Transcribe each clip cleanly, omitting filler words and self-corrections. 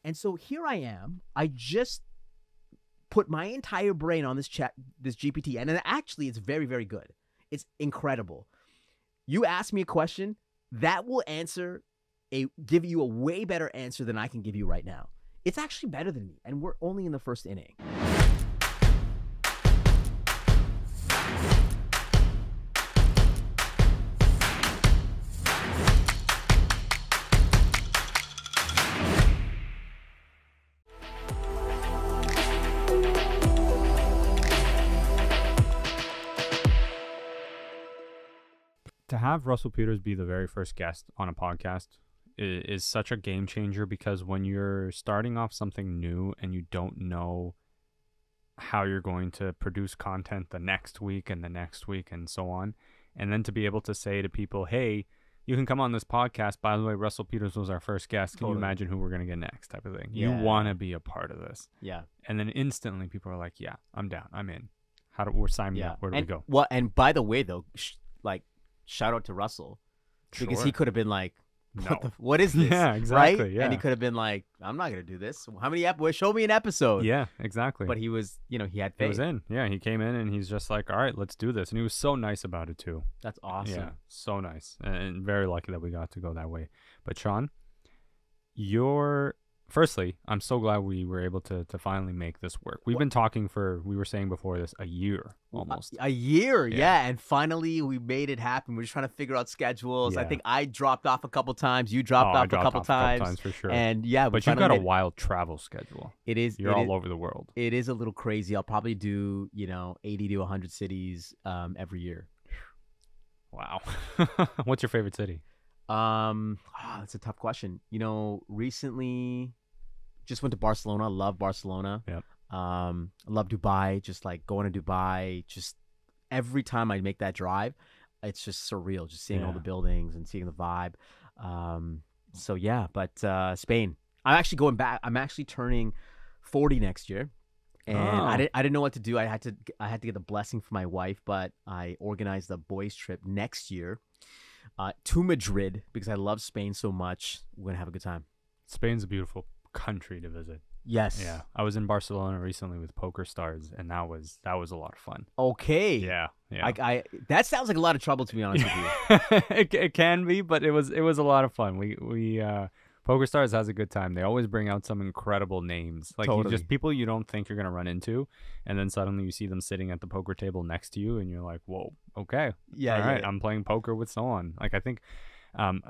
And so here I am. I just put my entire brain on this GPT, and actually it's very, very good. It's incredible. You ask me a question, that will give you a way better answer than I can give you right now. It's actually better than me, and we're only in the first inning. To have Russell Peters be the very first guest on a podcast is such a game changer, because when you're starting off something new and you don't know how you're going to produce content the next week and the next week and so on, and then to be able to say to people, hey, you can come on this podcast. By the way, Russell Peters was our first guest. Can you imagine who we're going to get next, type of thing? Yeah. You want to be a part of this. Yeah. And then instantly people are like, yeah, I'm down. I'm in. We're signing up. Where do we go? Well, and by the way, though, shout out to Russell, because he could have been like, what is this? Yeah, exactly. Right? Yeah. And he could have been like, I'm not going to do this. How many episodes? Show me an episode. Yeah, exactly. But he was, he had faith. He was in. Yeah, he came in and he's just like, all right, let's do this. And he was so nice about it too. That's awesome. Yeah, so nice. And very lucky that we got to go that way. But Shawn, firstly, I'm so glad we were able to finally make this work. We've been talking we were saying before this, a year almost. A year, yeah. And finally we made it happen. We're just trying to figure out schedules. Yeah. I think I dropped off a couple times. You dropped off a couple times for sure. And yeah, but you've got a wild travel schedule. It is. You're all over the world. It is a little crazy. I'll probably do 80 to 100 cities every year. Wow. What's your favorite city? That's a tough question. Recently just went to Barcelona. Love Barcelona. Yep. I love Dubai. Just like going to Dubai, just every time I make that drive, it's just surreal. Just seeing all the buildings and seeing the vibe. So yeah, but Spain. I'm actually going back. I'm actually turning 40 next year. And I didn't know what to do. I had to get the blessing from my wife, but I organized a boys trip next year to Madrid because I love Spain so much. We're gonna have a good time. Spain's a beautiful country to visit. Yes. Yeah. I was in Barcelona recently with Poker Stars, and that was a lot of fun. Okay. Yeah. I that sounds like a lot of trouble, to be honest with you. It can be, but it was a lot of fun. We Poker Stars has a good time. They always bring out some incredible names. Like Totally. just people you don't think you're going to run into, and then suddenly you see them sitting at the poker table next to you and you're like, "Whoa, okay. Yeah. All right, I'm playing poker with someone." Like I think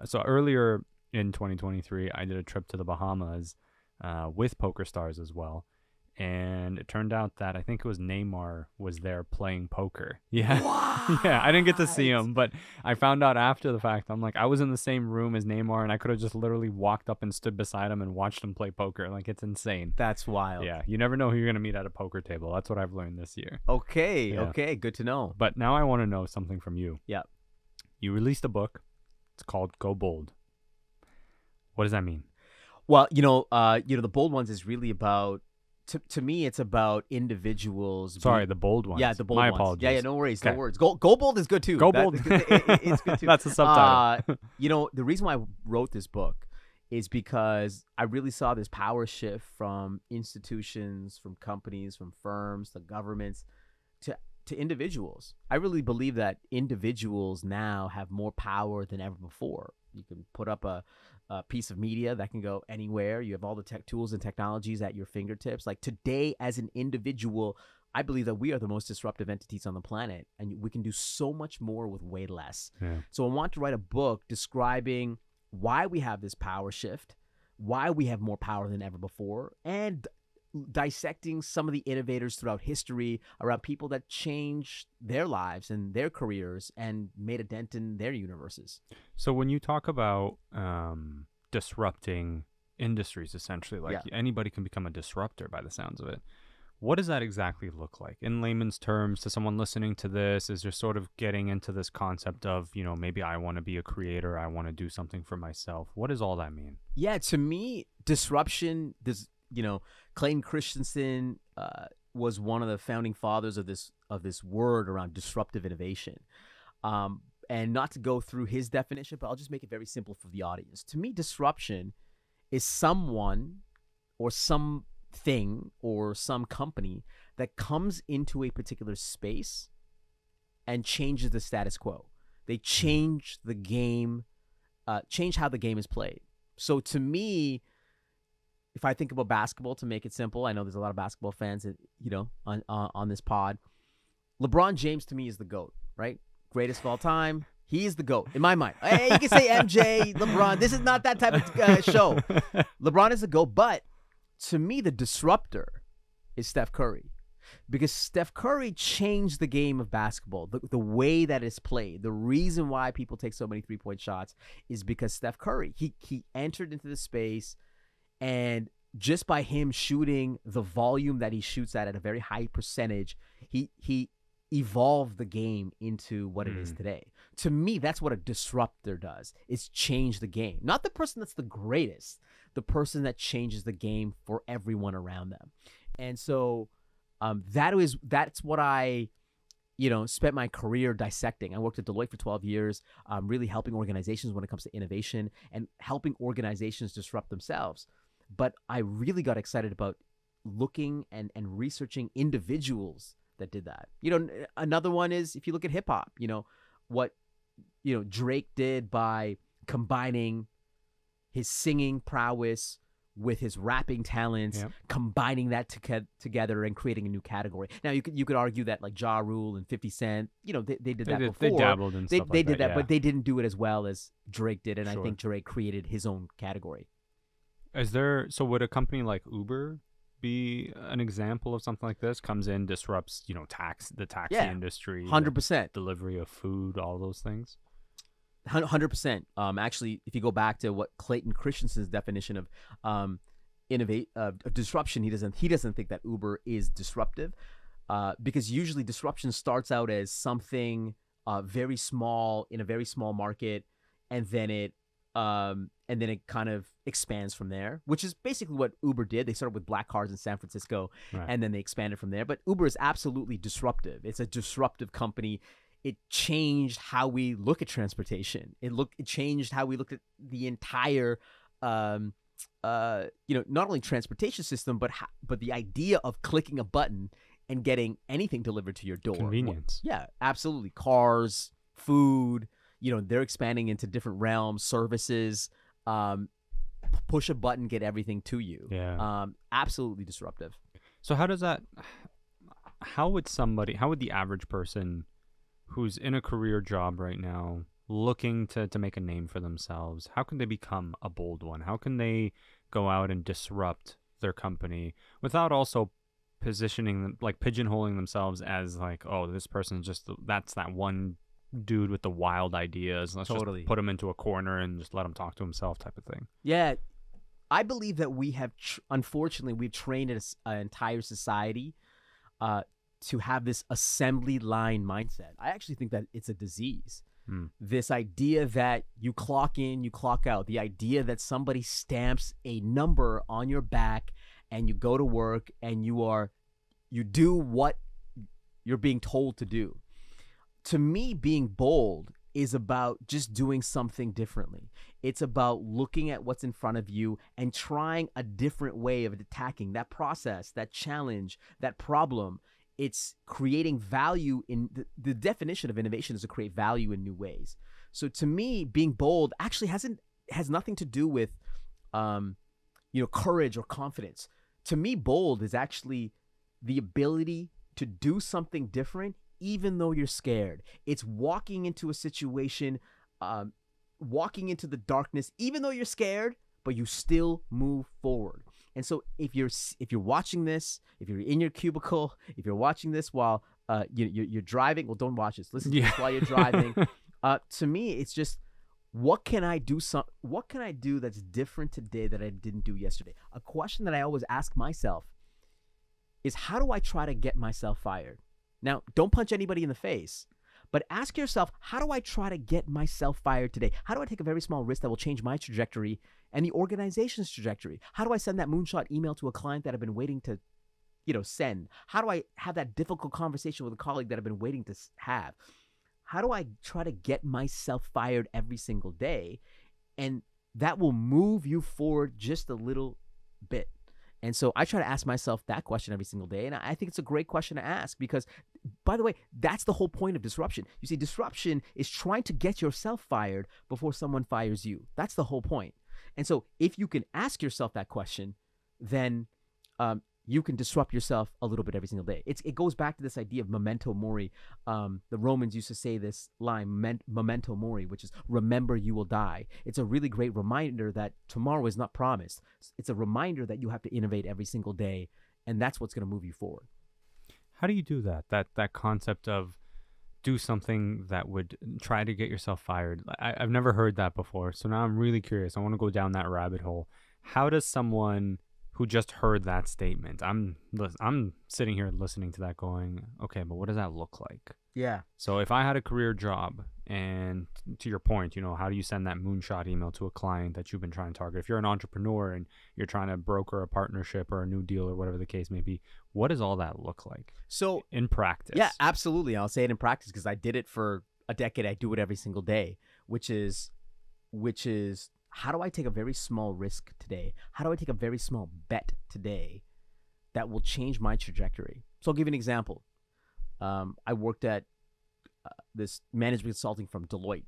so earlier in 2023, I did a trip to the Bahamas with Poker Stars as well. And it turned out that I think it was Neymar was there playing poker. Yeah. What? Yeah, I didn't get to see him, but I found out after the fact. I'm like, I was in the same room as Neymar, and I could have just literally walked up and stood beside him and watched him play poker. Like, it's insane. That's wild. Yeah, you never know who you're going to meet at a poker table. That's what I've learned this year. Okay, Yeah. okay, good to know. But now I want to know something from you. Yeah. You released a book. It's called Go Bold. What does that mean? Well, the Bold Ones is really about, to me, it's about individuals. Sorry, the bold ones. Yeah, the bold My ones. apologies. Yeah, no worries, Okay. no worries. Go Bold is good too. Go Bold. It's good too. That's the subtitle. The reason why I wrote this book is because I really saw this power shift from institutions, from companies, from firms, to governments, to individuals. I really believe that individuals now have more power than ever before. You can put up a piece of media that can go anywhere. You have all the tech tools and technologies at your fingertips. Like today, as an individual, I believe that we are the most disruptive entities on the planet, and we can do so much more with way less. Yeah. So I want to write a book describing why we have this power shift, why we have more power than ever before, and dissecting some of the innovators throughout history around people that changed their lives and their careers and made a dent in their universes. So when you talk about disrupting industries, essentially, like anybody can become a disruptor by the sounds of it. What does that exactly look like in layman's terms to someone listening to this? Is just sort of getting into this concept of, maybe I want to be a creator. I want to do something for myself. What does all that mean? Yeah, to me, disruption, Clayton Christensen was one of the founding fathers of this word around disruptive innovation. And not to go through his definition, but I'll just make it very simple for the audience. To me, disruption is someone or something or some company that comes into a particular space and changes the status quo. They change the game, change how the game is played. So to me, if I think about basketball, to make it simple, I know there's a lot of basketball fans, on this pod. LeBron James to me is the GOAT, right? Greatest of all time. He is the GOAT in my mind. Hey, you can say MJ, LeBron. This is not that type of show. LeBron is the GOAT, but to me, the disruptor is Steph Curry, because Steph Curry changed the game of basketball, the way that it's played. The reason why people take so many three-point shots is because Steph Curry, he entered into the space, and just by him shooting the volume that he shoots at a very high percentage, he evolved the game into what it is today. To me, that's what a disruptor does. It's change the game. Not the person that's the greatest, the person that changes the game for everyone around them. And so that's what I spent my career dissecting. I worked at Deloitte for 12 years, really helping organizations when it comes to innovation and helping organizations disrupt themselves. But I really got excited about looking and researching individuals that did that. Another one is, if you look at hip hop, what Drake did by combining his singing prowess with his rapping talents, combining that together and creating a new category. Now you could argue that like Ja Rule and 50 Cent, they did that before. They dabbled in stuff they like did that, yeah. but they didn't do it as well as Drake did, and Sure. I think Drake created his own category. So would a company like Uber be an example of something like this? Comes in, disrupts, the taxi industry, 100%, delivery of food, all those things. 100%. Actually, if you go back to what Clayton Christensen's definition of disruption, he doesn't think that Uber is disruptive, because usually disruption starts out as something very small in a very small market, and then it kind of expands from there, which is basically what Uber did. They started with black cars in San Francisco, right, and then they expanded from there. But Uber is absolutely disruptive. It's a disruptive company. It changed how we look at transportation. It changed how we looked at the entire, not only transportation system, but the idea of clicking a button and getting anything delivered to your door. Convenience. Yeah, absolutely. Cars, food. They're expanding into different realms, services. Push a button, get everything to you. Yeah. Absolutely disruptive. So how would the average person who's in a career job right now looking to make a name for themselves, how can they become a bold one? How can they go out and disrupt their company without also positioning them, like pigeonholing themselves as like, oh, this person's that's that one dude with the wild ideas. Let's just put him into a corner and just let him talk to himself, type of thing. Yeah, I believe that we have, unfortunately, we've trained an entire society to have this assembly line mindset. I actually think that it's a disease. This idea that you clock in, you clock out. The idea that somebody stamps a number on your back and you go to work and you do what you're being told to do. To me, being bold is about just doing something differently. It's about looking at what's in front of you and trying a different way of attacking that process, that challenge, that problem. It's creating value in the definition of innovation is to create value in new ways. So to me, being bold actually has nothing to do with courage or confidence. To me, bold is actually the ability to do something different even though you're scared. It's walking into a situation, walking into the darkness, even though you're scared, but you still move forward. And so if you're watching this, if you're in your cubicle, if you're watching this while you're driving, well, don't watch this. Listen to this while you're driving. To me, it's just, what can I do that's different today that I didn't do yesterday? A question that I always ask myself is, how do I try to get myself fired? Now, don't punch anybody in the face, but ask yourself, how do I try to get myself fired today? How do I take a very small risk that will change my trajectory and the organization's trajectory? How do I send that moonshot email to a client that I've been waiting to, send? How do I have that difficult conversation with a colleague that I've been waiting to have? How do I try to get myself fired every single day? And that will move you forward just a little bit. And so I try to ask myself that question every single day. And I think it's a great question to ask because, by the way, that's the whole point of disruption. You see, disruption is trying to get yourself fired before someone fires you. That's the whole point. And so if you can ask yourself that question, then you can disrupt yourself a little bit every single day. It goes back to this idea of memento mori. The Romans used to say this line, memento mori, which is remember you will die. It's a really great reminder that tomorrow is not promised. It's a reminder that you have to innovate every single day, and that's what's going to move you forward. How do you do that? That concept of do something that would try to get yourself fired. I've never heard that before, so now I'm really curious. I want to go down that rabbit hole. How does someone who just heard that statement, I'm sitting here listening to that going, okay, but what does that look like? Yeah. So if I had a career job, and to your point, how do you send that moonshot email to a client that you've been trying to target? If you're an entrepreneur and you're trying to broker a partnership or a new deal or whatever the case may be, what does all that look like? So in practice? Yeah, absolutely. I'll say it in practice because I did it for a decade. I do it every single day, which is how do I take a very small risk today? How do I take a very small bet today that will change my trajectory? So I'll give you an example. I worked at this management consulting from Deloitte.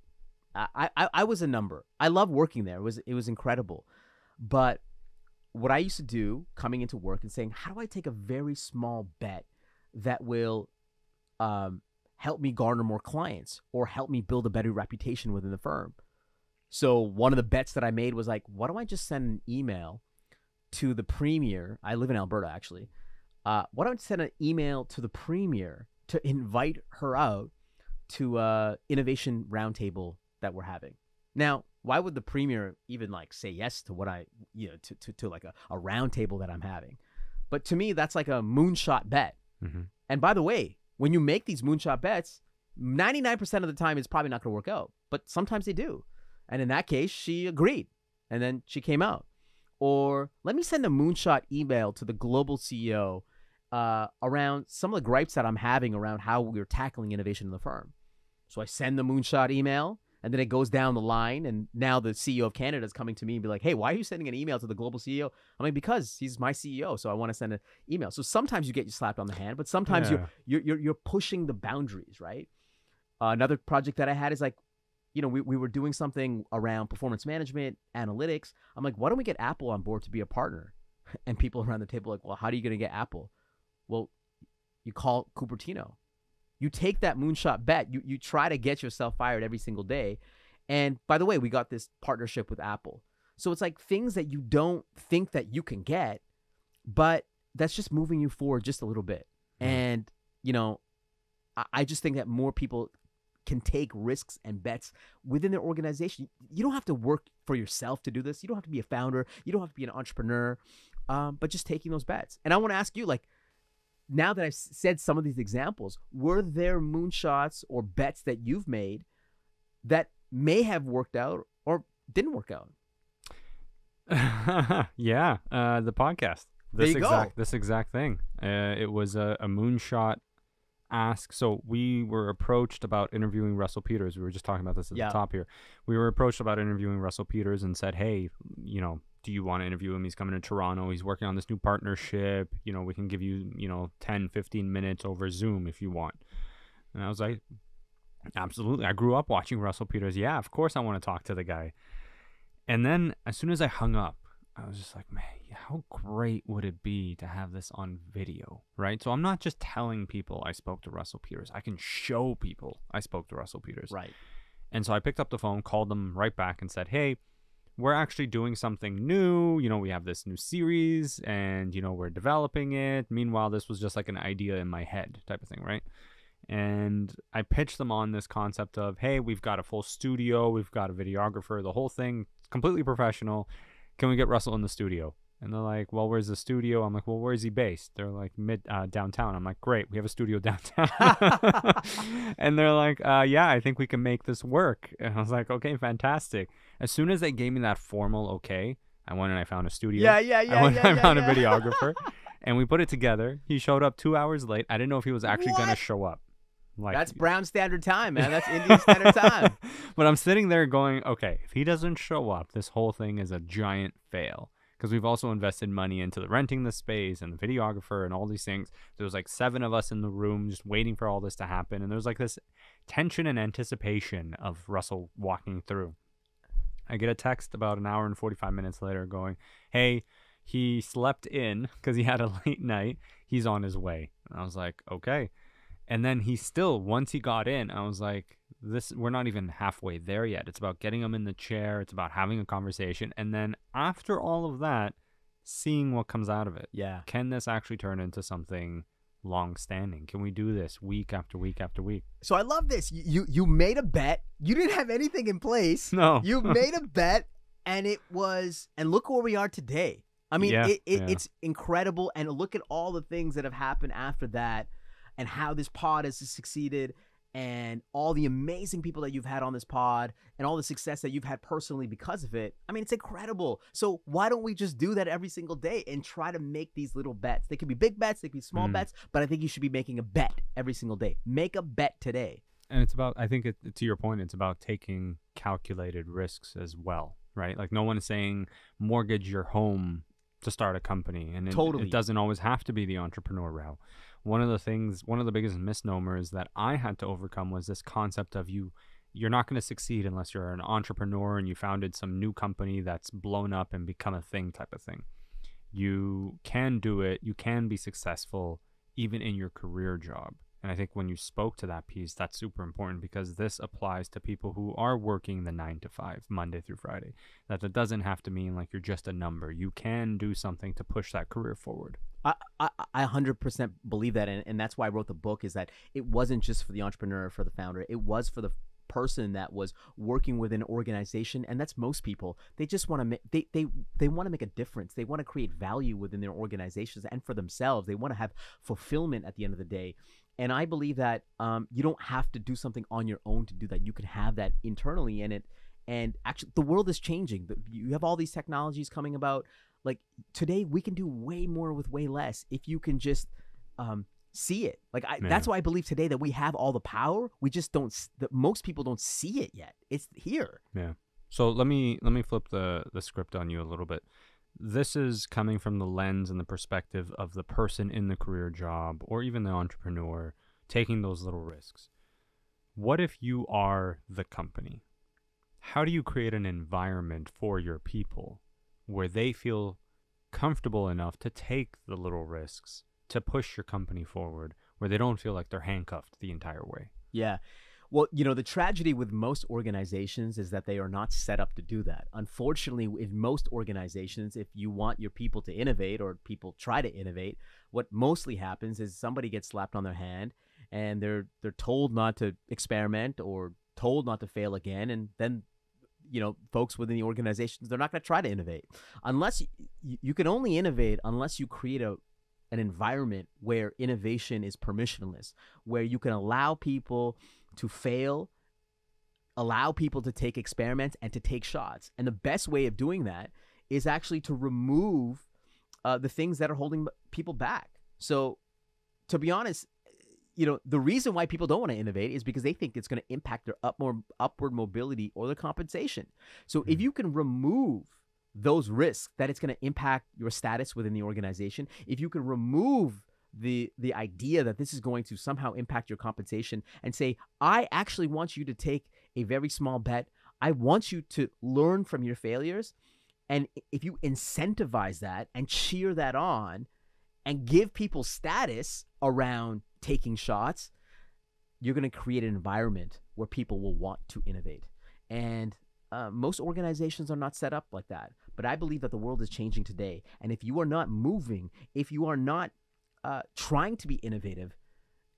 I was a number. I love working there. It was incredible. But what I used to do coming into work and saying, how do I take a very small bet that will help me garner more clients or help me build a better reputation within the firm? So one of the bets that I made was like, why don't I just send an email to the premier? I live in Alberta, actually. Why don't I send an email to the premier to invite her out to a innovation roundtable that we're having? Now, why would the premier even like say yes to what I, to like a roundtable that I'm having? But to me, that's like a moonshot bet. Mm-hmm. And by the way, when you make these moonshot bets, 99% of the time, it's probably not going to work out. But sometimes they do. And in that case, she agreed. And then she came out. Or let me send a moonshot email to the global CEO around some of the gripes that I'm having around how we're tackling innovation in the firm. So I send the moonshot email, and then it goes down the line. And now the CEO of Canada is coming to me and be like, hey, why are you sending an email to the global CEO? I'm like, because he's my CEO, so I want to send an email. So sometimes you get slapped on the hand, but sometimes you're pushing the boundaries, right? Another project that I had is like, we were doing something around performance management, analytics. I'm like, why don't we get Apple on board to be a partner? And people around the table are like, well, how are you going to get Apple? Well, you call Cupertino. You take that moonshot bet. You try to get yourself fired every single day. And by the way, we got this partnership with Apple. So it's like things that you don't think that you can get, but that's just moving you forward just a little bit. And, I just think that more people can take risks and bets within their organization. You don't have to work for yourself to do this. You don't have to be a founder. You don't have to be an entrepreneur, but just taking those bets. And I want to ask you, like, now that I've said some of these examples, were there moonshots or bets that you've made that may have worked out or didn't work out? Yeah, the podcast. This exact thing. It was a moonshot ask. So we were approached about interviewing Russell Peters. We were just talking about this at the top here. We were approached about interviewing Russell Peters and said, hey, do you want to interview him? He's coming to Toronto. He's working on this new partnership. We can give you, 10, 15 minutes over Zoom if you want. And I was like, absolutely. I grew up watching Russell Peters. Yeah, of course I want to talk to the guy. And then as soon as I hung up, I was just like, man, how great would it be to have this on video, right? So I'm not just telling people I spoke to Russell Peters. I can show people I spoke to Russell Peters. Right. And so I picked up the phone, called them right back and said, hey, we're actually doing something new. We have this new series and, we're developing it. Meanwhile, this was just like an idea in my head type of thing, right? And I pitched them on this concept of, hey, we've got a full studio. We've got a videographer, the whole thing, completely professional. Can we get Russell in the studio? And they're like, well, where's the studio? I'm like, well, where is he based? They're like, downtown. I'm like, great, we have a studio downtown. And they're like, yeah, I think we can make this work. And I was like, okay, fantastic. As soon as they gave me that formal okay, I went and I found a studio. I found a videographer. And we put it together. He showed up 2 hours late. I didn't know if he was actually going to show up. Like, that's Brown Standard Time, man. That's Indian Standard Time. But I'm sitting there going, okay, if he doesn't show up, this whole thing is a giant fail. because we've also invested money into the renting the space and the videographer and all these things. There was like 7 of us in the room just waiting for all this to happen. And there was like this tension and anticipation of Russell walking through. I get a text about an hour and 45 minutes later going, hey, he slept in because he had a late night. He's on his way. And I was like, okay. And then he still, once he got in, I was like, we're not even halfway there yet. It's about getting him in the chair. It's about having a conversation. And then after all of that, seeing what comes out of it. Yeah. Can this actually turn into something long-standing? Can we do this week after week after week? So I love this. You made a bet. You didn't have anything in place. No. You made a bet, and look where we are today. I mean, it's incredible. And look at all the things that have happened after that and how this pod has succeeded and all the amazing people that you've had on this pod and all the success that you've had personally because of it. I mean, it's incredible. So why don't we just do that every single day and try to make these little bets? They could be big bets, they could be small bets, but I think you should be making a bet every single day. Make a bet today. And it's about, I think to your point, it's about taking calculated risks as well, right? Like no one is saying mortgage your home to start a company. And it doesn't always have to be the entrepreneur route. One of the biggest misnomers that I had to overcome was this concept of you're not going to succeed unless you're an entrepreneur and you founded some new company that's blown up and become a thing type of thing. You can do it. You can be successful even in your career job. And I think when you spoke to that piece, that's super important because this applies to people who are working the 9 to 5, Monday through Friday. That doesn't have to mean like you're just a number. You can do something to push that career forward. I 100% believe that. And that's why I wrote the book, is that it wasn't just for the entrepreneur, for the founder. It was for the person that was working within an organization. And that's most people. They just want to make, they want to make a difference. They want to create value within their organizations and for themselves. They want to have fulfillment at the end of the day. And I believe that you don't have to do something on your own to do that. You can have that internally in it. And actually, the world is changing. You have all these technologies coming about. Like today, we can do way more with way less if you can just see it. Like that's why I believe today that we have all the power. We just don't. Most people don't see it yet. It's here. Yeah. So let me flip the script on you a little bit. This is coming from the lens and the perspective of the person in the career job or even the entrepreneur taking those little risks. What if you are the company? How do you create an environment for your people where they feel comfortable enough to take the little risks to push your company forward, where they don't feel like they're handcuffed the entire way? Yeah. Well, the tragedy with most organizations is that they are not set up to do that. Unfortunately, in most organizations, if you want your people to innovate or people try to innovate, what mostly happens is somebody gets slapped on their hand and they're told not to experiment or told not to fail again. And then, folks within the organizations, they're not going to try to innovate. Unless you can only innovate unless you create an environment where innovation is permissionless, where you can allow people to fail, allow people to take experiments and to take shots. And the best way of doing that is actually to remove the things that are holding people back. So to be honest, the reason why people don't want to innovate is because they think it's going to impact their upward mobility or their compensation. So if you can remove those risks that it's going to impact your status within the organization, if you can remove the idea that this is going to somehow impact your compensation and say, I actually want you to take a very small bet. I want you to learn from your failures. And if you incentivize that and cheer that on and give people status around taking shots, you're going to create an environment where people will want to innovate. And most organizations are not set up like that. But I believe that the world is changing today. And if you are not moving, if you are not trying to be innovative,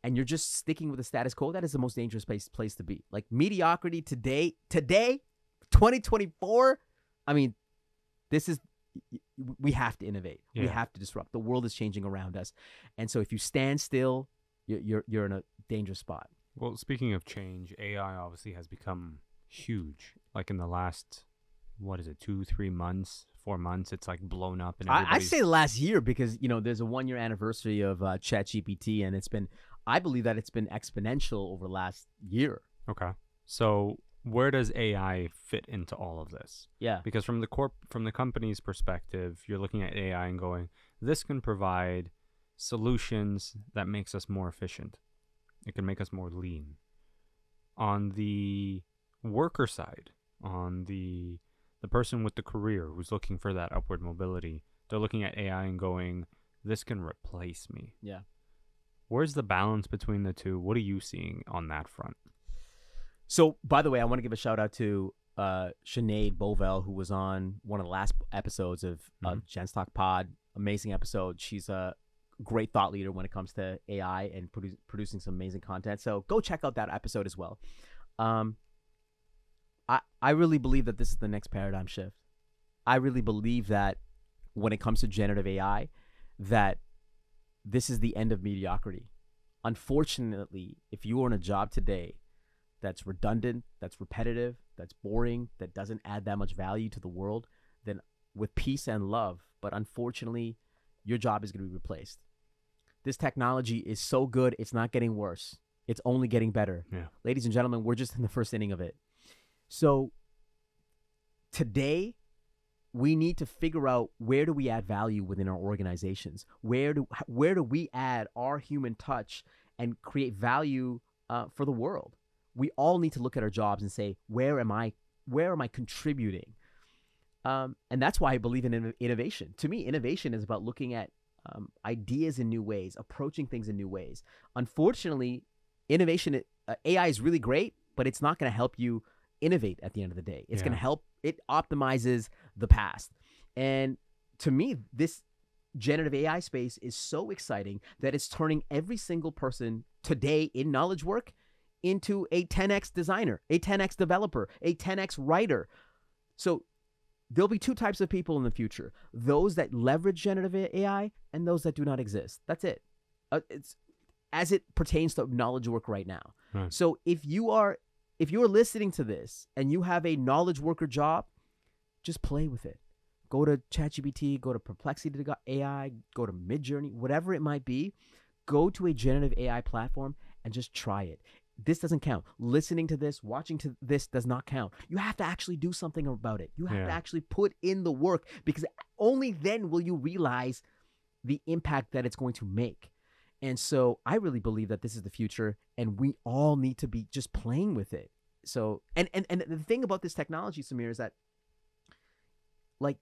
and you're just sticking with the status quo, that is the most dangerous place to be. Like mediocrity today, 2024, I mean, we have to innovate. Yeah. We have to disrupt. The world is changing around us. And so if you stand still, you're in a dangerous spot. Well, speaking of change, AI obviously has become huge. Like in the last, 2-3 months, 4 months, it's like blown up. And I say the last year because, there's a 1-year anniversary of ChatGPT, and I believe that it's been exponential over the last year. Okay. So where does AI fit into all of this? Yeah. Because from the company's perspective, you're looking at AI and going, this can provide solutions that makes us more efficient. It can make us more lean. On the worker side, on the person with the career who's looking for that upward mobility, they're looking at AI and going, this can replace me. Yeah. Where's the balance between the two? What are you seeing on that front? So, by the way, I want to give a shout out to Sinead Bovell, who was on one of the last episodes of Gents Talk Pod. Amazing episode. She's a great thought leader when it comes to AI and producing some amazing content. So go check out that episode as well. I really believe that this is the next paradigm shift. I really believe that when it comes to generative AI, that this is the end of mediocrity. Unfortunately, if you are in a job today that's redundant, that's repetitive, that's boring, that doesn't add that much value to the world, then with peace and love, but unfortunately, your job is going to be replaced. This technology is so good, it's not getting worse. It's only getting better. Yeah. Ladies and gentlemen, we're just in the first inning of it. So today, we need to figure out, where do we add value within our organizations? Where do we add our human touch and create value for the world? We all need to look at our jobs and say, where am I contributing? And that's why I believe in innovation. To me, innovation is about looking at ideas in new ways, approaching things in new ways. Unfortunately, innovation, AI is really great, but it's not going to help you innovate at the end of the day. It's going to help, it optimizes the past. And to me, this generative AI space is so exciting that it's turning every single person today in knowledge work into a 10x designer, a 10x developer, a 10x writer. So there'll be two types of people in the future: those that leverage generative AI and those that do not exist. That's it. It's as it pertains to knowledge work right now. Right. So if you're listening to this and you have a knowledge worker job, just play with it. Go to ChatGPT, go to Perplexity.ai, go to Midjourney, whatever it might be. Go to a generative AI platform and just try it. This doesn't count. Listening to this, watching to this does not count. You have to actually do something about it. You have to actually put in the work, because only then will you realize the impact that it's going to make. And so I really believe that this is the future, and we all need to be just playing with it. So, and the thing about this technology, Samir, is that, like,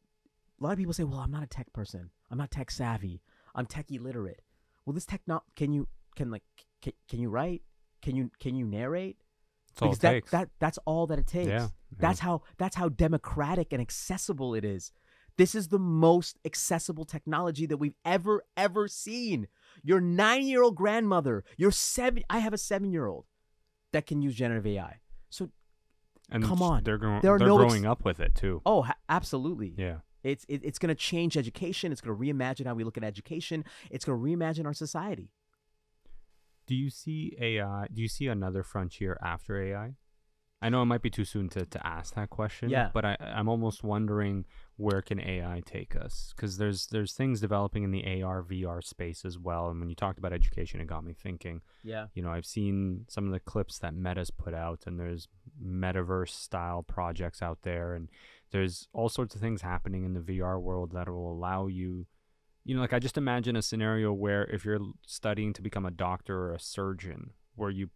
a lot of people say, well, I'm not a tech person. I'm not tech savvy. I'm tech illiterate. Well, this can you write? Can you narrate? That's Because that's all that it takes. Yeah. That's how democratic and accessible it is. This is the most accessible technology that we've ever seen. Your 9-year-old grandmother, I have a 7-year-old that can use generative AI. So come on. They're growing up with it too. Oh, absolutely. Yeah. It's going to change education. It's going to reimagine how we look at education. It's going to reimagine our society. Do you see AI? Do you see another frontier after AI? I know it might be too soon to ask that question. Yeah. But I'm almost wondering, where can AI take us? Because there's things developing in the AR, VR space as well. And when you talked about education, it got me thinking. Yeah. You know, I've seen some of the clips that Meta's put out, and there's metaverse style projects out there. And there's all sorts of things happening in the VR world that will allow you, you know, like, I just imagine a scenario where if you're studying to become a doctor or a surgeon, where you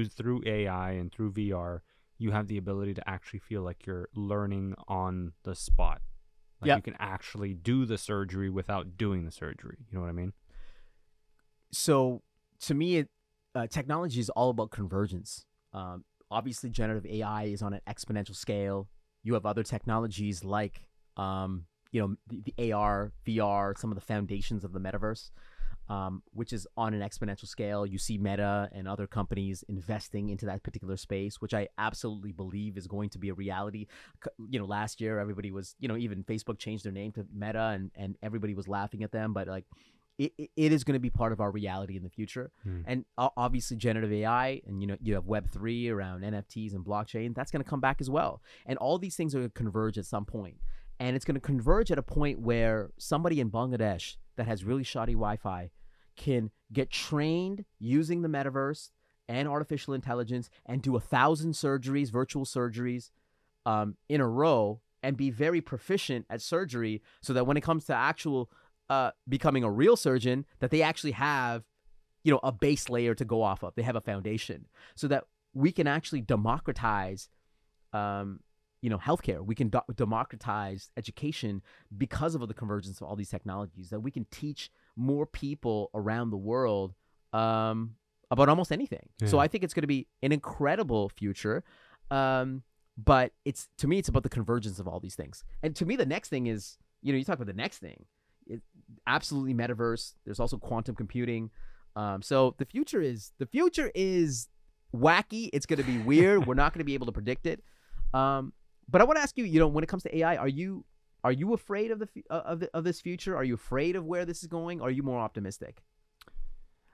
through AI and through VR, you have the ability to actually feel like you're learning on the spot. Like, you can actually do the surgery without doing the surgery. You know what I mean? So to me, technology is all about convergence. Obviously, generative AI is on an exponential scale. You have other technologies like, the AR, VR, some of the foundations of the metaverse, which is on an exponential scale. You see Meta and other companies investing into that particular space, which I absolutely believe is going to be a reality. Last year, everybody was, even Facebook changed their name to Meta, and everybody was laughing at them. But, like, it is going to be part of our reality in the future. And obviously generative AI, and you have Web3 around NFTs and blockchain, that's going to come back as well. And all these things are going to converge at some point. And it's going to converge at a point where somebody in Bangladesh that has really shoddy Wi-Fi can get trained using the metaverse and artificial intelligence and do 1,000 surgeries, virtual surgeries, in a row, and be very proficient at surgery, so that when it comes to actual becoming a real surgeon, that they actually have, a base layer to go off of. They have a foundation, so that we can actually democratize, healthcare. We can democratize education because of the convergence of all these technologies. That we can teach more people around the world about almost anything. Yeah. So I think it's going to be an incredible future. But to me, it's about the convergence of all these things. And to me, the next thing is, you talk about the next thing, absolutely metaverse. There's also quantum computing. So the future is wacky. It's going to be weird. We're not going to be able to predict it. But I want to ask you, when it comes to AI, are you afraid of this future? Are you afraid of where this is going? Or are you more optimistic?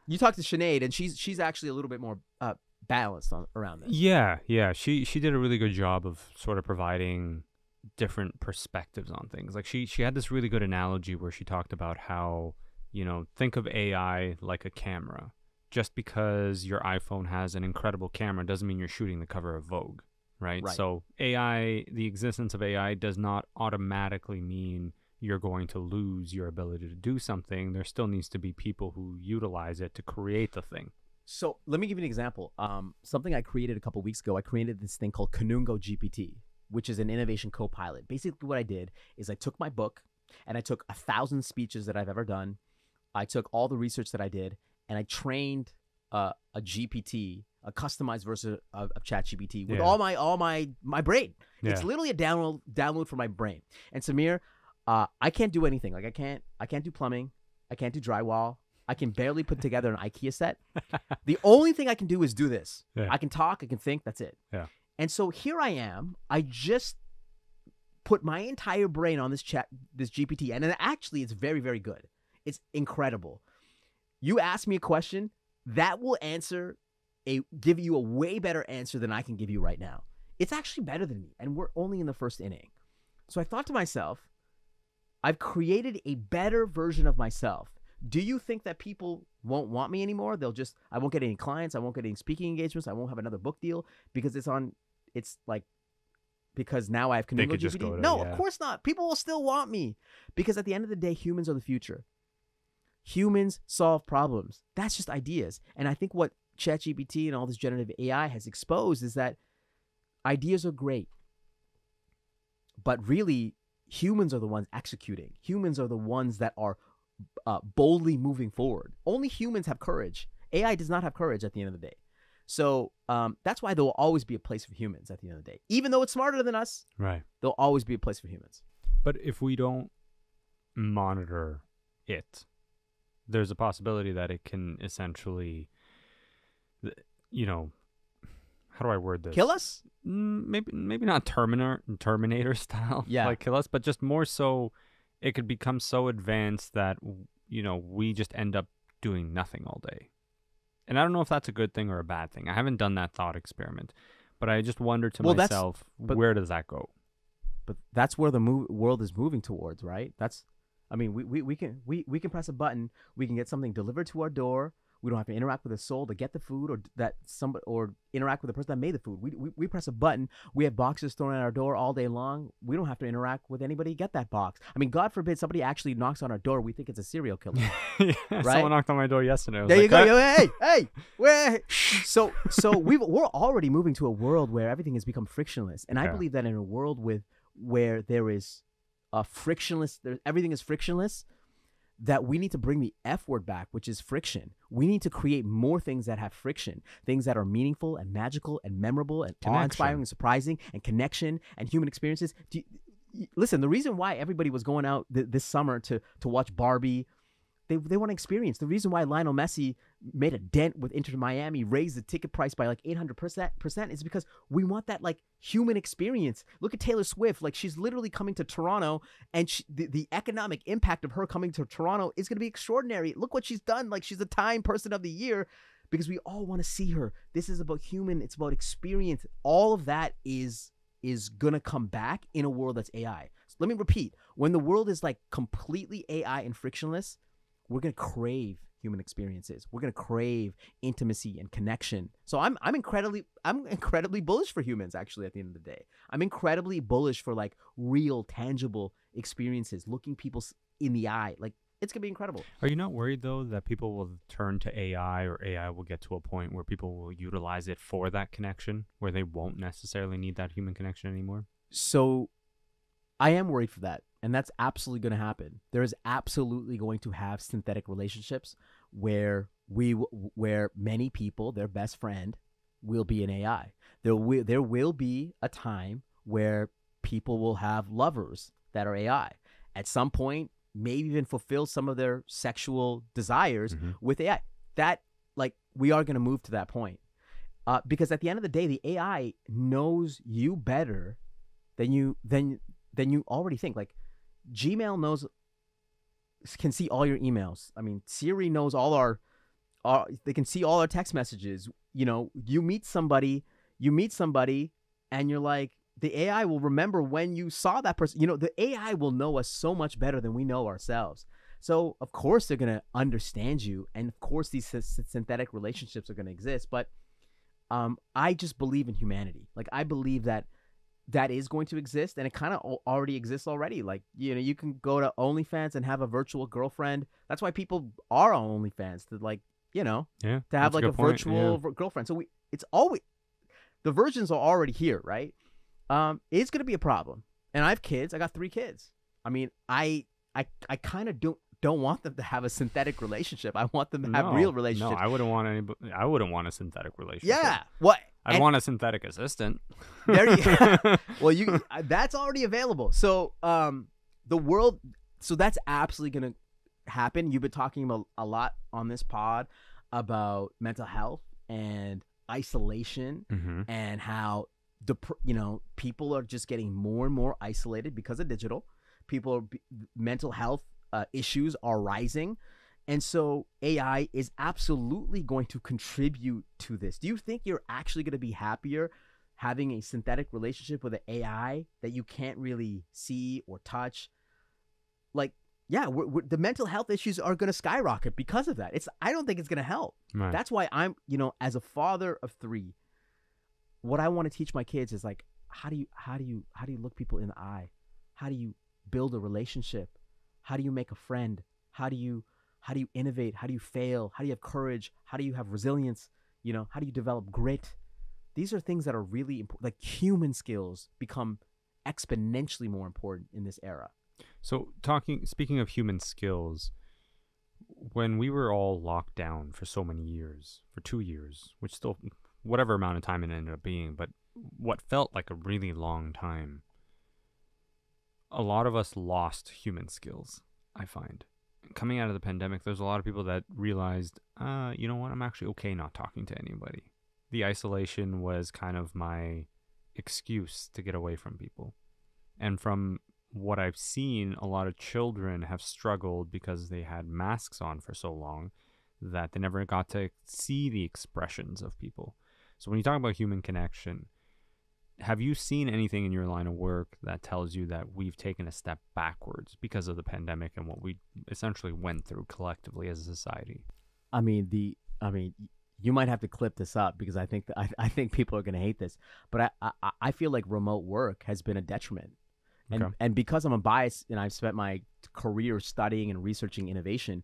You talked to Sinead, and she's actually a little bit more balanced around this. Yeah. She did a really good job of sort of providing different perspectives on things. Like she had this really good analogy where she talked about how, think of AI like a camera. Just because your iPhone has an incredible camera doesn't mean you're shooting the cover of Vogue, right? So AI, the existence of AI does not automatically mean you're going to lose your ability to do something. There still needs to be people who utilize it to create the thing. So let me give you an example. Something I created a couple weeks ago. I created this thing called Kanungo GPT, which is an innovation co-pilot. Basically what I did is I took my book and I took 1,000 speeches that I've ever done. I took all the research that I did and I trained a GPT, a customized version of ChatGPT with all my brain. Yeah. It's literally a download for my brain. And Samir, I can't do anything. Like I can't do plumbing. I can't do drywall. I can barely put together an IKEA set. The only thing I can do is do this. Yeah. I can talk. I can think. That's it. Yeah. And so here I am. I just put my entire brain on this GPT, and actually, it's very, very good. It's incredible. You ask me a question, that will give you a way better answer than I can give you right now. It's actually better than me, and we're only in the first inning. So I thought to myself, I've created a better version of myself. Do you think that people won't want me anymore? I won't get any clients. I won't get any speaking engagements. I won't have another book deal because because now I have Kanungo GPT. No, of course not. People will still want me because at the end of the day, humans are the future. Humans solve problems. That's just ideas. And I think what ChatGPT and all this generative AI has exposed is that ideas are great, but really humans are the ones executing. Humans are the ones that are boldly moving forward. Only humans have courage. AI does not have courage at the end of the day. So that's why there will always be a place for humans at the end of the day. Even though it's smarter than us, right? There'll always be a place for humans. But if we don't monitor it, there's a possibility that it can essentially, how do I word this? Kill us? Maybe not Terminator style, like kill us, but just more so it could become so advanced that, we just end up doing nothing all day. And I don't know if that's a good thing or a bad thing. I haven't done that thought experiment, but I just wonder to myself, where does that go? But that's where the world is moving towards, right? We can press a button. We can get something delivered to our door. We don't have to interact with a soul to get the food, or interact with the person that made the food. We press a button. We have boxes thrown at our door all day long. We don't have to interact with anybody to get that box. God forbid somebody actually knocks on our door. We think it's a serial killer. Right? Someone knocked on my door yesterday. There you go. Hey, where? So we're already moving to a world where everything has become frictionless, and I believe that in a world where there is everything is frictionless, that we need to bring the F word back, which is friction. We need to create more things that have friction, things that are meaningful and magical and memorable and awe-inspiring and surprising and connection and human experiences. Listen, the reason why everybody was going out this summer to watch Barbie, they want to experience. The reason why Lionel Messi made a dent with Inter Miami, raised the ticket price by like 800% is because we want that like human experience. Look at Taylor Swift. Like she's literally coming to Toronto, and the economic impact of her coming to Toronto is going to be extraordinary. Look what she's done. Like she's a Time Person of the Year because we all want to see her. This is about human. It's about experience. All of that is going to come back in a world that's AI. So let me repeat. When the world is like completely AI and frictionless, we're going to crave human experience is. We're gonna crave intimacy and connection. So I'm incredibly bullish for humans. Actually, at the end of the day, I'm incredibly bullish for like real, tangible experiences, looking people in the eye. Like, it's gonna be incredible. Are you not worried though that people will turn to AI, or AI will get to a point where people will utilize it for that connection, where they won't necessarily need that human connection anymore? So I am worried for that. And that's absolutely going to happen. There is absolutely going to have synthetic relationships where where many people, their best friend, will be an AI. There will be a time where people will have lovers that are AI. At some point, maybe even fulfill some of their sexual desires with AI. That, like, we are going to move to that point. Because at the end of the day, the AI knows you better than you already think. Like, Gmail can see all your emails. I mean, Siri knows they can see all our text messages. You know, you meet somebody and you're like, the AI will remember when you saw that person. You know, the AI will know us so much better than we know ourselves. So of course they're going to understand you. And of course these synthetic relationships are going to exist. But I just believe in humanity. Like, I believe that is going to exist, and it kind of already exists already. Like, you know, you can go to OnlyFans and have a virtual girlfriend. That's why people are on OnlyFans, to, like, you know, to have like a virtual girlfriend. So it's always, the versions are already here, right? It's going to be a problem. And I have kids. I got 3 kids. I mean, I kind of don't want them to have a synthetic relationship. I want them to have real relationships. No, I wouldn't want a synthetic relationship. Yeah. What? I'd want a synthetic assistant. There you Well, that's already available. So so that's absolutely going to happen. You've been talking about a lot on this pod about mental health and isolation and how people are just getting more and more isolated because of digital. Mental health issues are rising. And so AI is absolutely going to contribute to this. Do you think you're actually going to be happier having a synthetic relationship with an AI that you can't really see or touch? Like, yeah, the mental health issues are going to skyrocket because of that. I don't think it's going to help. Right. That's why I'm, as a father of 3, what I want to teach my kids is, like, how do you look people in the eye? How do you build a relationship? How do you make a friend? How do you innovate? How do you fail? How do you have courage? How do you have resilience? How do you develop grit? These are things that are really important. Like, human skills become exponentially more important in this era. So speaking of human skills, when we were all locked down for so many years, for 2 years, which still, whatever amount of time it ended up being, but what felt like a really long time, a lot of us lost human skills, I find. Coming out of the pandemic, there's a lot of people that realized, you know what, I'm actually okay not talking to anybody. The isolation was kind of my excuse to get away from people. And from what I've seen, a lot of children have struggled because they had masks on for so long that they never got to see the expressions of people. So when you talk about human connection, have you seen anything in your line of work that tells you that we've taken a step backwards because of the pandemic and what we essentially went through collectively as a society? I mean, you might have to clip this up because I think people are going to hate this, but I feel like remote work has been a detriment. And because I'm a bias and I've spent my career studying and researching innovation,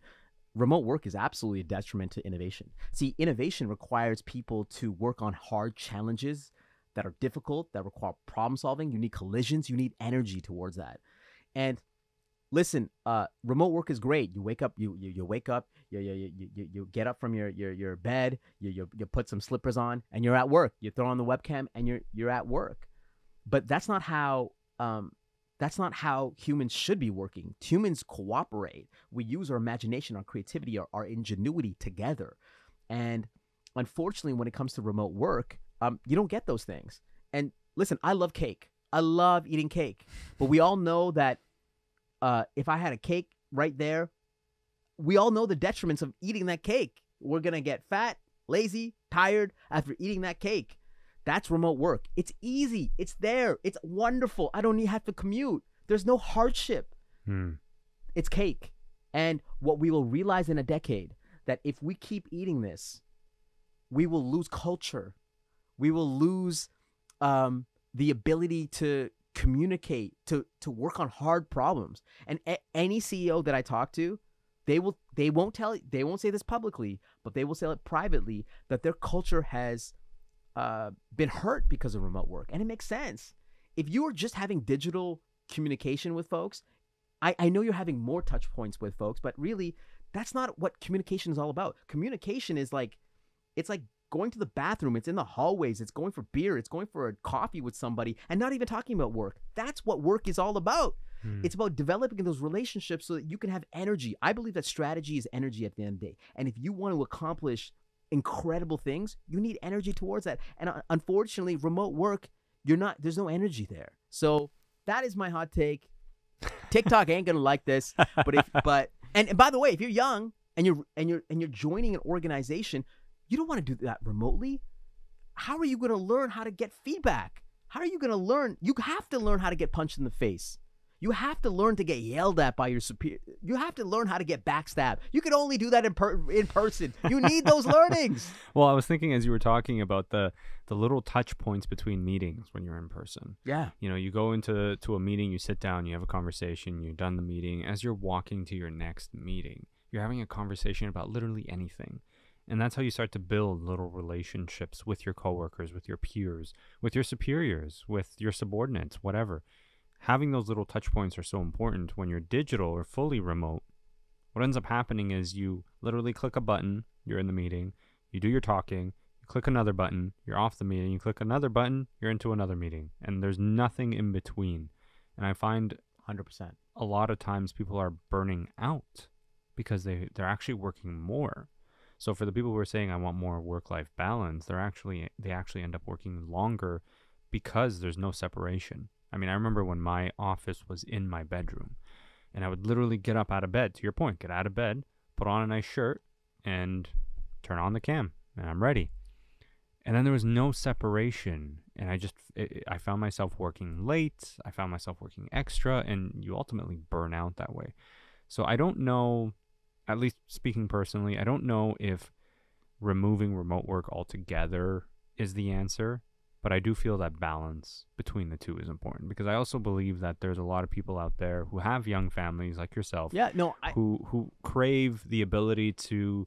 remote work is absolutely a detriment to innovation. See, innovation requires people to work on hard challenges that are difficult, that require problem solving. You need collisions. You need energy towards that. And listen, remote work is great. You wake up, you wake up, you get up from your bed, you put some slippers on, and you're at work. You throw on the webcam, and you're at work. But that's not how humans should be working. Humans cooperate. We use our imagination, our creativity, our ingenuity together. And unfortunately, when it comes to remote work, you don't get those things. And listen, I love cake. I love eating cake. But we all know that if I had a cake right there, we all know the detriments of eating that cake. We're going to get fat, lazy, tired after eating that cake. That's remote work. It's easy. It's there. It's wonderful. I don't need to have to commute. There's no hardship. It's cake. And what we will realize in a decade, that if we keep eating this, we will lose culture. We will lose the ability to communicate, to work on hard problems. And any CEO that I talk to, they won't say this publicly, but they will say it privately, that their culture has been hurt because of remote work. And it makes sense. If you are just having digital communication with folks, I know you're having more touch points with folks, but really that's not what communication is all about. Communication is like, it's like going to the bathroom. It's in the hallways. It's going for beer. It's going for a coffee with somebody and not even talking about work. That's what work is all about. It's about developing those relationships so that you can have energy. I believe that strategy is energy at the end of the day. And if you want to accomplish incredible things, you need energy towards that. And unfortunately, remote work, there's no energy there. So that is my hot take. TikTok ain't gonna like this, and by the way, if you're young and you're joining an organization, you don't want to do that remotely. How are you going to learn how to get feedback? How are you going to learn? You have to learn how to get punched in the face. You have to learn to get yelled at by your superior. You have to learn how to get backstabbed. You can only do that in person. You need those learnings. Well, I was thinking as you were talking about the little touch points between meetings when you're in person. Yeah. You know, you go into a meeting, you sit down, you have a conversation, you're done the meeting. As you're walking to your next meeting, you're having a conversation about literally anything. And that's how you start to build little relationships with your coworkers, with your peers, with your superiors, with your subordinates, whatever. Having those little touch points are so important. When you're digital or fully remote, what ends up happening is you literally click a button, you're in the meeting, you do your talking, you click another button, you're off the meeting, you click another button, you're into another meeting. And there's nothing in between. And I find 100%. a lot of times people are burning out because they're actually working more. So for the people who are saying I want more work-life balance, they actually end up working longer because there's no separation. I mean, I remember when my office was in my bedroom, and I would literally get up out of bed, to your point, get out of bed, put on a nice shirt, and turn on the cam, and I'm ready. And then there was no separation, and I found myself working late, I found myself working extra, and you ultimately burn out that way. So I don't know, at least speaking personally, I don't know if removing remote work altogether is the answer. But I do feel that balance between the two is important, because I also believe that there's a lot of people out there who have young families like yourself, who crave the ability to,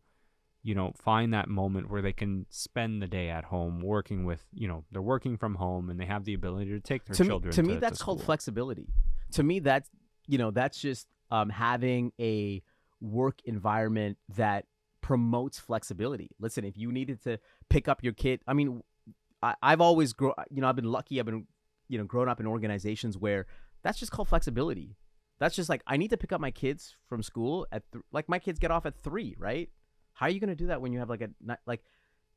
find that moment where they can spend the day at home working with, they're working from home and they have the ability to take their children to me, that's called flexibility. To me, that's just having a work environment that promotes flexibility. Listen, if you needed to pick up your kid, I mean, I've always I've been lucky. I've been, grown up in organizations where that's just called flexibility. That's just like, I need to pick up my kids from school at like my kids get off at 3, right? How are you going to do that when you have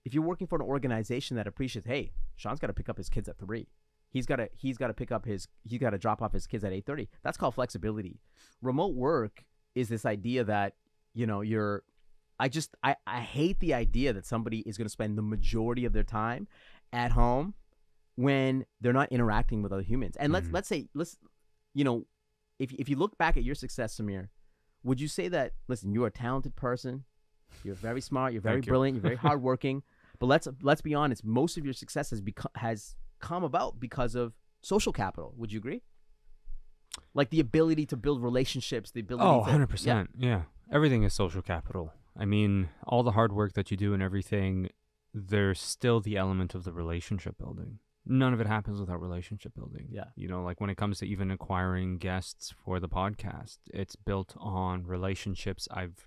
if you're working for an organization that appreciates, hey, Sean's got to pick up his kids at 3. He's got to drop off his kids at 8:30. That's called flexibility. Remote work is this idea that, I hate the idea that somebody is going to spend the majority of their time at home when they're not interacting with other humans. And let's say, if you look back at your success, Samir, would you say that, listen, you're a talented person, you're very smart, you're very brilliant, you're very hardworking, but let's be honest, most of your success has come about because of social capital. Would you agree? Like the ability to build relationships, the ability to 100%. Yeah. Everything is social capital. I mean, all the hard work that you do and everything, there's still the element of the relationship building. None of it happens without relationship building. Yeah. Like when it comes to even acquiring guests for the podcast, it's built on relationships I've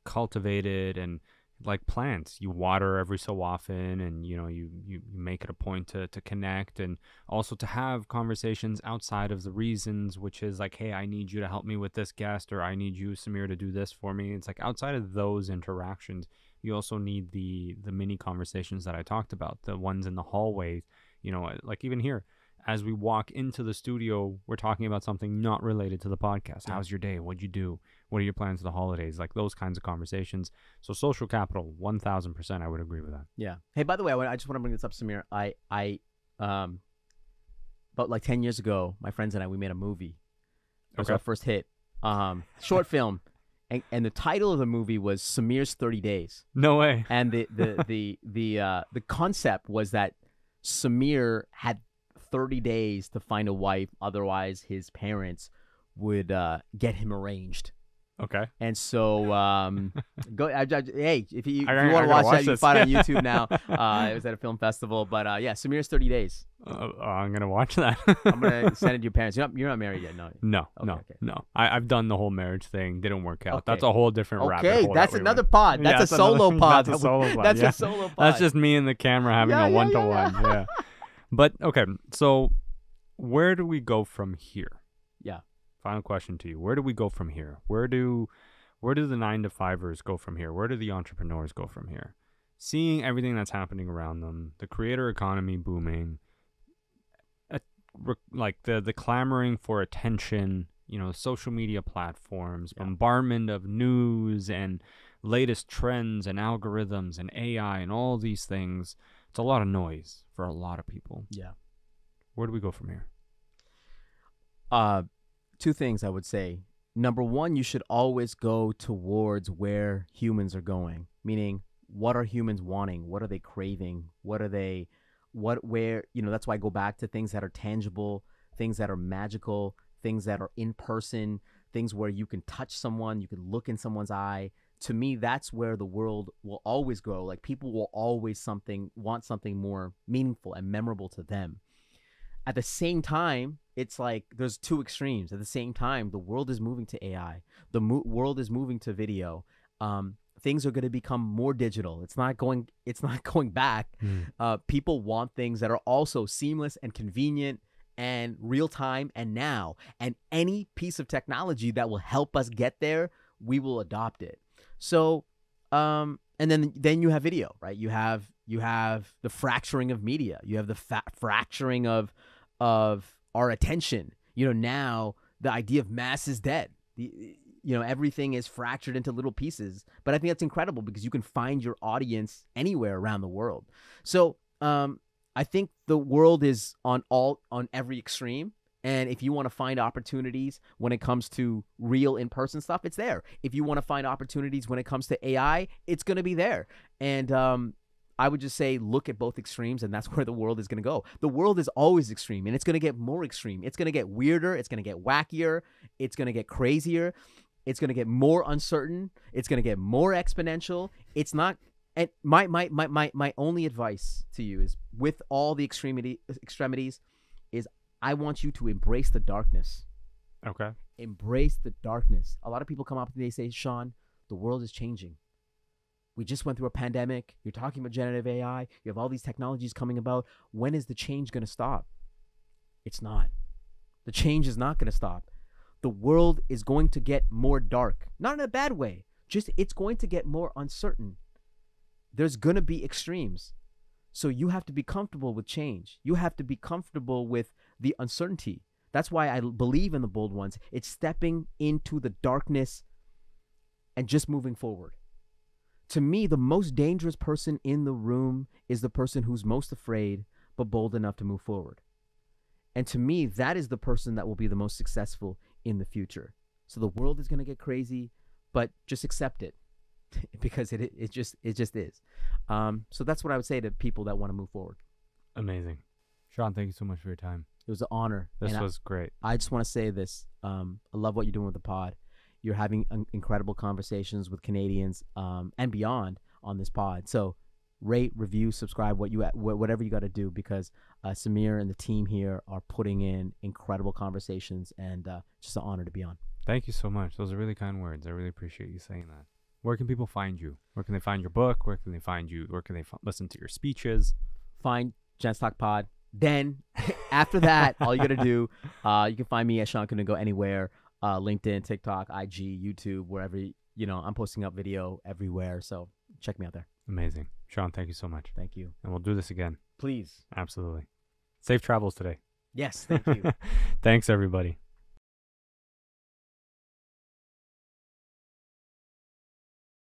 cultivated, and like plants, you water every so often, and you make it a point to connect, and also to have conversations outside of the reasons, which is like, hey, I need you to help me with this guest, or I need you, Samir, to do this for me. It's like outside of those interactions, you also need the mini conversations that I talked about, the ones in the hallway. Like even here, as we walk into the studio, we're talking about something not related to the podcast. How's your day? What'd you do? What are your plans for the holidays? Like those kinds of conversations. So social capital, 1,000%, I would agree with that. Yeah. Hey, by the way, I just want to bring this up, Samir. I about like 10 years ago, my friends and I, we made a movie. It was our first hit. Short film. And the title of the movie was Samir's 30 Days. No way. And the concept was that Samir had 30 days to find a wife, otherwise his parents would get him arranged. Okay. And so, hey, if you want to watch that, you can this. find it on YouTube now. It was at a film festival, but yeah, Samir's 30 Days. I'm gonna watch that. I'm gonna send it to your parents. You're not married yet, no? No. I've done the whole marriage thing. Didn't work out. That's a whole different rabbit hole. Okay, that's another pod. That's a solo pod. That's a solo pod. That's a solo pod. That's just me and the camera having a one-to-one. Yeah. But okay, so where do we go from here? Yeah. Final question to you. Where do we go from here? Where do the 9-to-5ers go from here? Where do the entrepreneurs go from here? Seeing everything that's happening around them, the creator economy booming, like the clamoring for attention, social media platforms, bombardment of news and latest trends and algorithms and AI and all these things. It's a lot of noise for a lot of people. Yeah. Where do we go from here? Two things I would say. Number one, you should always go towards where humans are going, meaning what are humans wanting? What are they craving? That's why I go back to things that are tangible, things that are magical, things that are in person, things where you can touch someone, you can look in someone's eye. To me, that's where the world will always go. Like, people will always want something more meaningful and memorable to them. At the same time, it's like there's two extremes. At the same time, the world is moving to AI. The world is moving to video. Things are going to become more digital. It's not going back. People want things that are also seamless and convenient and real time and now. And any piece of technology that will help us get there, we will adopt it. So, and then you have video, right? You have the fracturing of media. You have the fracturing of our attention. Now the idea of mass is dead. Everything is fractured into little pieces. But I think that's incredible because you can find your audience anywhere around the world. So I think the world is on every extreme. And if you want to find opportunities when it comes to real in-person stuff, it's there. If you want to find opportunities when it comes to AI, it's going to be there. And I would just say look at both extremes, and that's where the world is going to go. The world is always extreme, and it's going to get more extreme. It's going to get weirder. It's going to get wackier. It's going to get crazier. It's going to get more uncertain. It's going to get more exponential. It's not. And my only advice to you is, with all the extremities, is I want you to embrace the darkness. Okay. Embrace the darkness. A lot of people come up and they say, Shawn, the world is changing. We just went through a pandemic. You're talking about generative AI. You have all these technologies coming about. When is the change going to stop? It's not. The change is not going to stop. The world is going to get more dark. Not in a bad way. Just it's going to get more uncertain. There's going to be extremes. So you have to be comfortable with change. You have to be comfortable with the uncertainty. That's why I believe in the bold ones. It's stepping into the darkness and just moving forward. To me, the most dangerous person in the room is the person who's most afraid but bold enough to move forward. And to me, that is the person that will be the most successful in the future. So the world is going to get crazy, but just accept it because it just is. So that's what I would say to people that want to move forward. Amazing. Shawn, thank you so much for your time. It was an honor. This was great. I just want to say this. I love what you're doing with the pod. You're having incredible conversations with Canadians and beyond on this pod. So rate, review, subscribe, whatever you got to do, because Samir and the team here are putting in incredible conversations, and just an honor to be on. Thank you so much. Those are really kind words. I really appreciate you saying that. Where can people find you? Where can they find your book? Where can they find you? Where can they listen to your speeches? Find Gents Talk Pod. Then after that, all you got to do, you can find me at Shan Kanungo anywhere. LinkedIn, TikTok, IG, YouTube, wherever, I'm posting up video everywhere. So check me out there. Amazing. Shawn, thank you so much. Thank you. And we'll do this again. Please. Absolutely. Safe travels today. Yes. Thank you. Thanks, everybody.